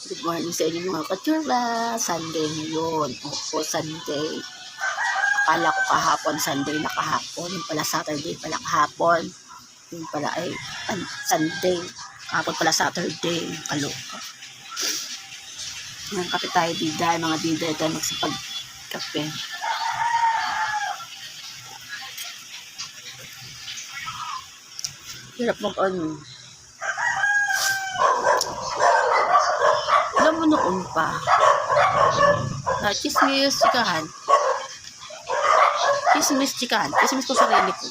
Good morning sa inyo mga katsura. Sunday ngayon. Opo, Sunday. Akala ko kahapon, Sunday na kahapon. Yung pala Saturday pala kahapon. Yung pala ay Sunday. Kahapon pala Saturday. Kaloka. Ngayon kape tayo dida. Mga dida tayo magsipag-kape. Hirap mag-on. Alam mo noon pa. Chismis, chikahan. Chismis ko sarili ko.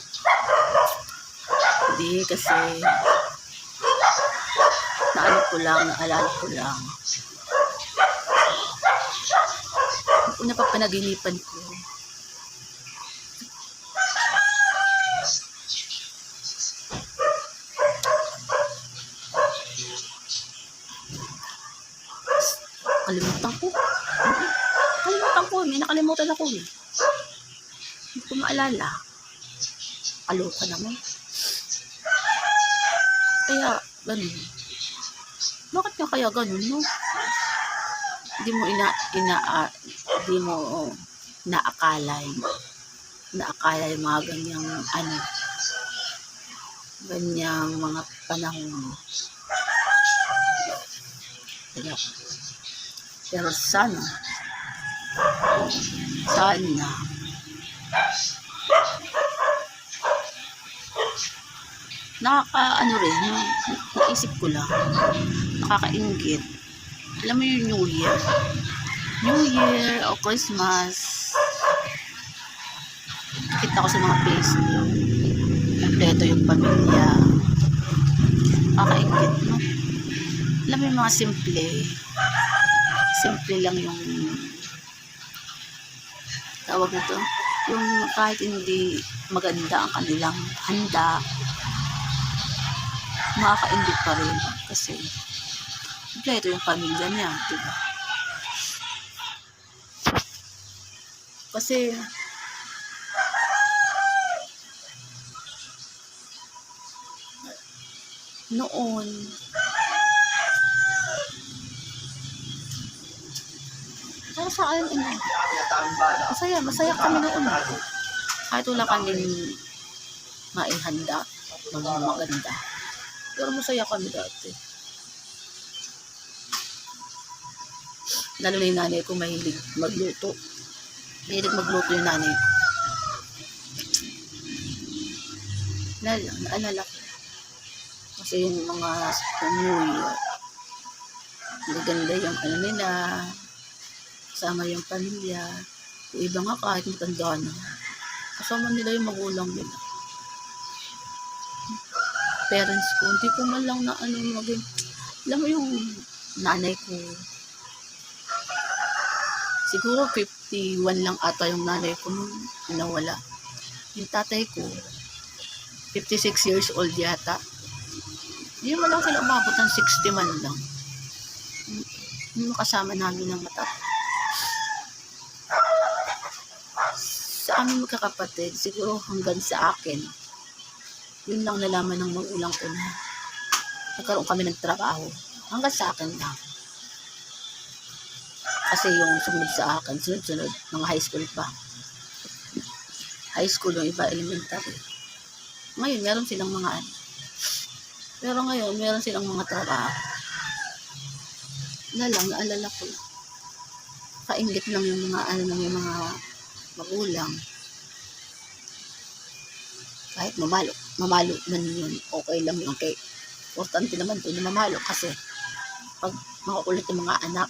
Hindi kasi naalala ko lang. Una pa panaginipan ko. May nakalimutan ako eh. Hindi ko maalala. Kaloka naman. Kaya, ganun. Bakit nga kaya ganun, no? Hindi mo inaakala yung mga ganyang ganyang mga panahon. Pero sana rin, naisip ko lang, nakakaingit. Alam mo yung New Year o Christmas, nakita ko sa mga Facebook, kompleto yung pamilya. Nakakaingit, no? Alam mo yung mga simple lang yung tawag na to, yung kahit hindi maganda ang kanilang handa, makakaingit pa rin kasi ito yung pamilya niya, diba? Kasi noon para sa akin masaya kami noon. Kahit wala kaming maihanda mga maganda, pero masaya kami dati. Lalo na yung nanay ko mahilig magluto yung nanay ko. Naalala ko kasi yung mga New Year, maganda yung nila, kasama yung pamilya. Yung iba nga kahit matanda na, kasama nila yung magulang nila, parents ko. Hindi ko man lang na maging, alam mo yung nanay ko, siguro 51 lang ata yung nanay ko nung nawala. Yung tatay ko 56 years old yata. Hindi man lang sila umabot ng 60 man lang. Yung kasama namin ng mata. Sa aming magkakapatid, siguro hanggang sa akin, yun lang nalaman ng magulang ko na nagkaroon kami ng trabaho. Hanggang sa akin lang. Kasi yung sumunod sa akin, sunod, mga high school pa. High school yung iba, elementary. Ngayon, meron silang mga pero ngayon, meron silang mga trabaho. Naalala ko lang. Kaingit lang yung mga yung mga magulang. Kahit mamalo man yun, okay lang yun. Okay. Importante naman ito na mamalo kasi pag makukulit yung mga anak,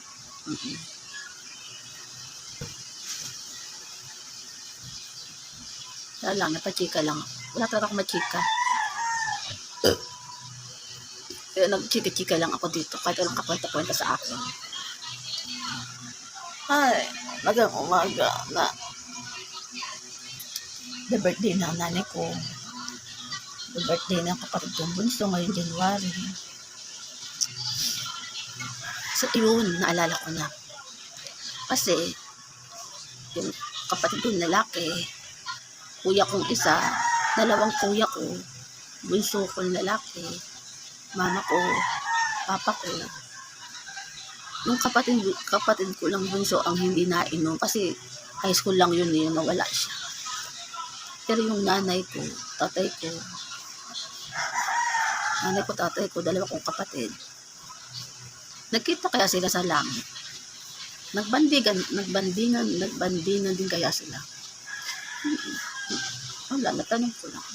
napachika lang. Wala talaga akong machika. Kaya nagchika-chika lang ako dito kahit walang kakwenta-kwenta sa akin. Ay, magang umaga na the birthday ng nanay ko. The birthday ng kapatid kong bunso ngayong January. So, yun, naalala ko na. Kasi, yung kapatid kong lalaki, kuya kong isa, dalawang kuya ko, bunso kong lalaki, mama ko, papa ko, Yung kapatid ko lang bunso ang hindi nainom kasi high school lang yun eh, nawala siya. Pero yung nanay ko, tatay ko, dalawa kong kapatid. Nagkita kaya sila sa langit? Nagbandingan din kaya sila? Wala, natanong ko lang.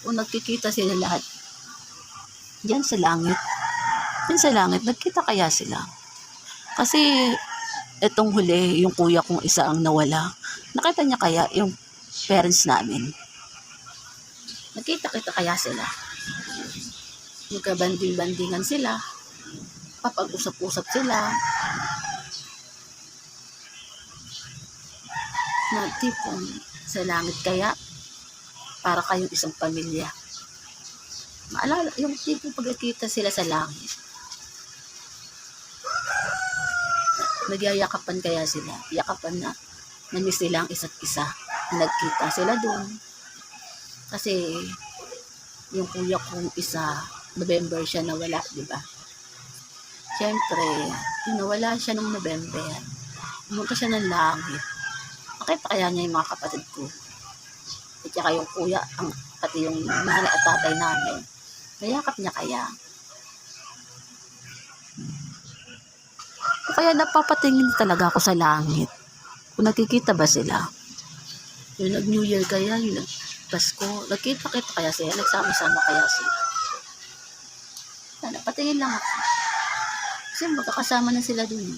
Kung nagkikita sila lahat, diyan sa langit, nagkita kaya sila? Kasi, etong huli, yung kuya kong isa ang nawala. Nakita niya kaya yung parents namin? Nagkita-kita kaya sila? Magkabanding-bandingan sila? Papag-usap-usap sila? Na tipong sa langit kaya? Para kayong isang pamilya. Maalala, yung tipong pagkikita sila sa langit. Nagyayakapan kaya sila? Yakapan na namiss nila ang isa't isa. Nagkita sila doon. Kasi yung kuya kong isa, November siya nawala, di ba? Siyempre, nawala siya nung November. Pumunta siya ng langit. Nakita kaya niya yung mga kapatid ko. At saka yung kuya, pati yung nanay at tatay namin. Nayakap niya kaya. Kaya napapatingin talaga ako sa langit. Kung nakikita ba sila? Yung nag-New Year kaya, yung Pasko, nagkita-kita kaya sila, nagsama-sama kaya sila. Napatingin lang ako. Kasi magkakasama na sila dun.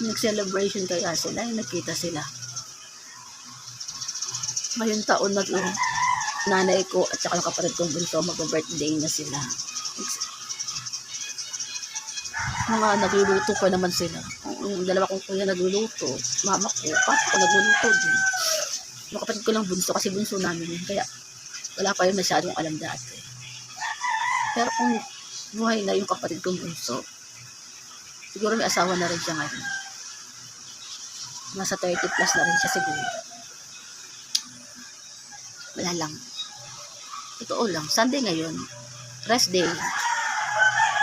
Nag-celebration kaya sila, yung nagkita sila. Ngayong taon nanay ko at saka yung kapatid kong bunso, mag-birthday na sila. Mga nagluluto pa naman sila. Yung dalawa kong kuya nagluluto. Mama ko, papa ko nagluluto din. Yung kapatid ko lang bunso kasi bunso namin yun. Kaya wala pa yun masyadong alam dati. Pero kung buhay na yung kapatid kong bunso, siguro may asawa na rin siya ngayon. Nasa 30 plus na rin siya siguro. Wala lang. Totoo lang. Sunday ngayon, rest day,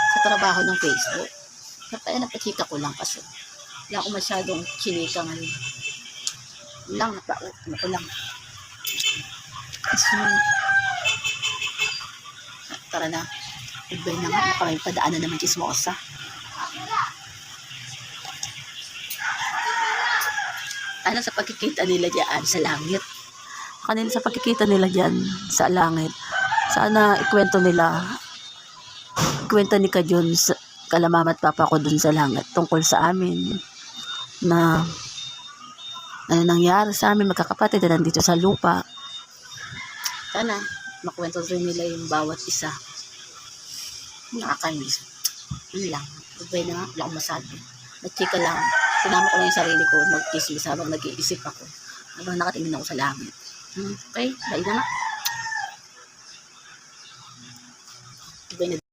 sa trabaho ng Facebook. Kaya napachika ko lang kasi wala akong masyadong chinika ngayon. Lang, ano ko lang. Kasi, tara na. Goodbye na nga. Baka may padaan na naman chismosa. Ano sa pagkikita nila dyan sa langit? Kanila sa pagkikita nila dyan sa langit. Sana ikwento ni Kajon kala mama at papa ko dun sa langit tungkol sa amin na ano nangyari sa amin magkakapatid na nandito sa lupa. Sana makwento rin nila yung bawat isa. Nakakamiss. Yun lang. Goodbye na nga. Wala akong masabi. Nagchika lang. Sinama ko lang yung sarili ko mag-kismis habang nag-iisip ako. Habang nakatingin ako sa langit. Okay? Bye na nga. Goodbye na.